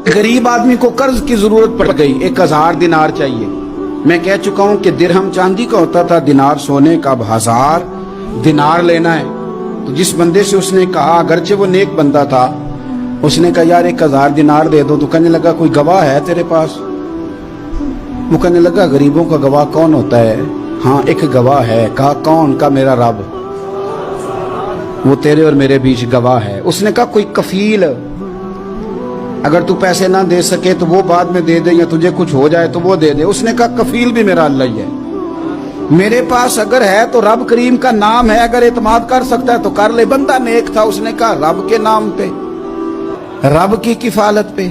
गरीब आदमी को कर्ज की जरूरत पड़ गई, 1000 दिनार चाहिए। मैं कह चुका हूं कि दिरहम चांदी का होता था, दिनार सोने का। अब 1000 दिनार लेना है। तो जिस बंदे से उसने कहा, अगरचे वो नेक बंदा था, उसने कहा यार 1000 दिनार दे दो। तो कहने लगा कोई गवाह है तेरे पास? वो कहने लगा गरीबों का गवाह कौन होता है? हाँ एक गवाह है। कहा कौन? का मेरा रब, वो तेरे और मेरे बीच गवाह है। उसने कहा कोई कफील, अगर तू पैसे ना दे सके तो वो बाद में दे दे, या तुझे कुछ हो जाए तो वो दे दे। उसने कहा कफील भी मेरा अल्लाह ही है। मेरे पास अगर है तो रब करीम का नाम है, अगर एतमाद कर सकता है तो कर ले। बंदा नेक था, उसने कहा रब के नाम पे, रब की किफालत पे,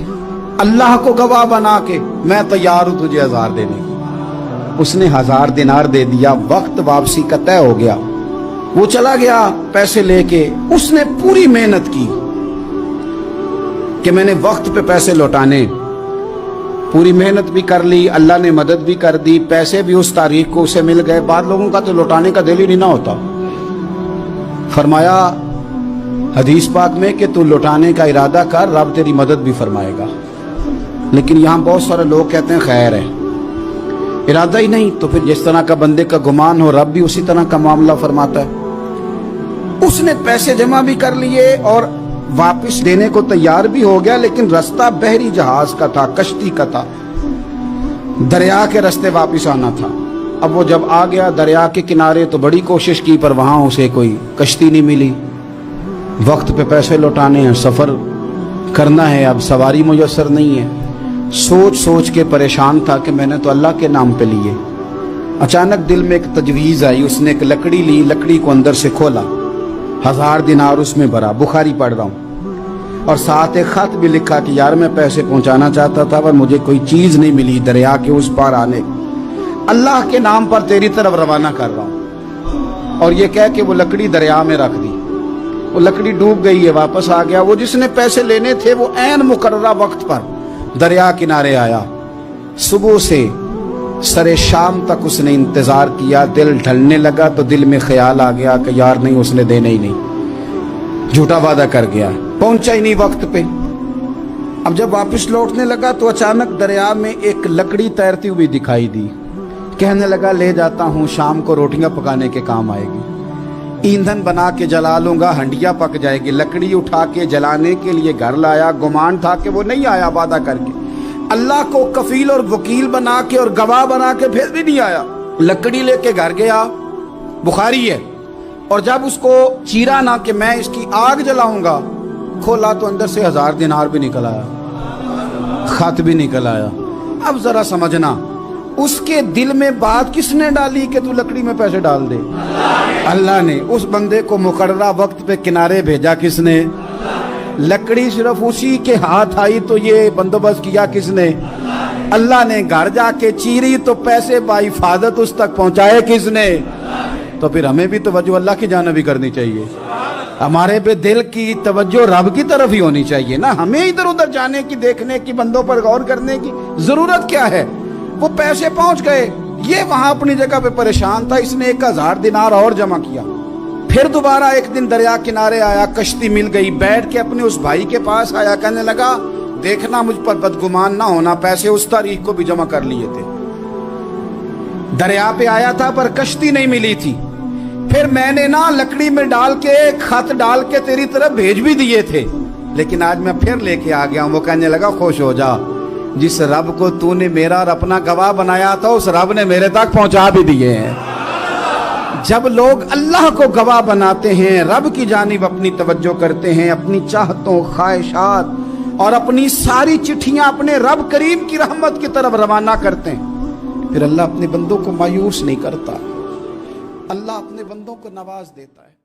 अल्लाह को गवाह बना के मैं तैयार हूं तुझे 1000 देने की। उसने 1000 दिनार दे दिया। वक्त वापसी का तय हो गया। वो चला गया पैसे लेके। उसने पूरी मेहनत की कि मैंने वक्त पे पैसे लौटाने, पूरी मेहनत भी कर ली, अल्लाह ने मदद भी कर दी, पैसे भी उस तारीख को उसे मिल गए। बाद लोगों का तो लौटाने का दिल ही नहीं ना होता। फरमाया हदीस पाक में कि तू लौटाने का इरादा कर, रब तेरी मदद भी फरमाएगा। लेकिन यहाँ बहुत सारे लोग कहते हैं खैर है, इरादा ही नहीं। तो फिर जिस तरह का बंदे का गुमान हो, रब भी उसी तरह का मामला फरमाता है। उसने पैसे जमा भी कर लिए और वापस देने को तैयार भी हो गया, लेकिन रास्ता बहरी जहाज का था, कश्ती का था, दरिया के रास्ते वापस आना था। अब वो जब आ गया दरिया के किनारे तो बड़ी कोशिश की, पर वहां उसे कोई कश्ती नहीं मिली। वक्त पे पैसे लौटाने हैं, सफर करना है, अब सवारी मुयस्सर नहीं है। सोच सोच के परेशान था कि मैंने तो अल्लाह के नाम पे लिए। अचानक दिल में एक तजवीज आई। उसने एक लकड़ी ली, लकड़ी को अंदर से खोला, 1000 दिनार उसमें भरा। बुखारी पढ़ रहा हूं, और साथ एक खत भी लिखा कि यार मैं पैसे पहुंचाना चाहता था पर मुझे कोई चीज नहीं मिली दरिया के उस पार आने, अल्लाह के नाम पर तेरी तरफ रवाना कर रहा हूं। और ये कह के वो लकड़ी दरिया में रख दी। वो लकड़ी डूब गई है, वापस आ गया। वो जिसने पैसे लेने थे वो ऐन मुकर्ररा वक्त पर दरिया किनारे आया। सुबह से सरे शाम तक उसने इंतजार किया। दिल ढलने लगा तो दिल में ख्याल आ गया कि यार नहीं, उसने देने ही नहीं, झूठा वादा कर गया, पहुंचा ही नहीं वक्त पे। अब जब वापस लौटने लगा तो अचानक दरिया में एक लकड़ी तैरती हुई दिखाई दी। कहने लगा ले जाता हूं, शाम को रोटियां पकाने के काम आएगी, ईंधन बना के जला लूंगा, हंडिया पक जाएगी। लकड़ी उठा के जलाने के लिए घर लाया। गुमान था कि वो नहीं आया वादा करके। अल्लाह को कफील और वकील बना के और गवाह बना के फिर भी नहीं आया। लकड़ी लेके घर गया, बुखारी है। और जब उसको चीरा ना कि मैं इसकी आग जलाऊंगा, खोला तो अंदर से 1000 दिनार भी निकल आया, खत भी निकल आया। अब जरा समझना, उसके दिल में बात किसने डाली कि तू लकड़ी में पैसे डाल दे? अल्लाह ने। उस बंदे को मुकर्ररा वक्त पे किनारे भेजा किसने? लकड़ी सिर्फ उसी के हाथ आई तो ये बंदोबस्त किया किसने? अल्लाह ने। घर जाके चीरी तो पैसे बाहिफाजत उस तक पहुंचाए किसने? तो फिर हमें भी तवज्जो अल्लाह की जानिब भी करनी चाहिए। हमारे पे दिल की तवज्जो रब की तरफ ही होनी चाहिए ना। हमें इधर उधर जाने की, देखने की, बंदों पर गौर करने की जरूरत क्या है? वो पैसे पहुंच गए, ये वहां अपनी जगह पे परेशान था। इसने 1000 दिनार और जमा किया। फिर दोबारा एक दिन दरिया किनारे आया, कश्ती मिल गई, बैठ के अपने उस भाई के पास आया। कहने लगा देखना मुझ पर बदगुमान ना होना, पैसे उस तारीख को भी जमा कर लिए थे। दरिया पे आया था पर कश्ती नहीं मिली थी। फिर मैंने ना लकड़ी में डाल के, खत डाल के तेरी तरफ भेज भी दिए थे, लेकिन आज मैं फिर लेके आ गया हूं। वो कहने लगा खुश हो जा, जिस रब को तूने मेरा और अपना गवाह बनाया था उस रब ने मेरे तक पहुंचा भी दिए हैं। जब लोग अल्लाह को गवाह बनाते हैं, रब की जानिब अपनी तवज्जो करते हैं, अपनी चाहतों, ख्वाहिशात और अपनी सारी चिट्ठियां अपने रब करीम की रहमत की तरफ रवाना करते हैं, फिर अल्लाह अपने बंदों को मायूस नहीं करता। अल्लाह अपने बंदों को नवाज देता है।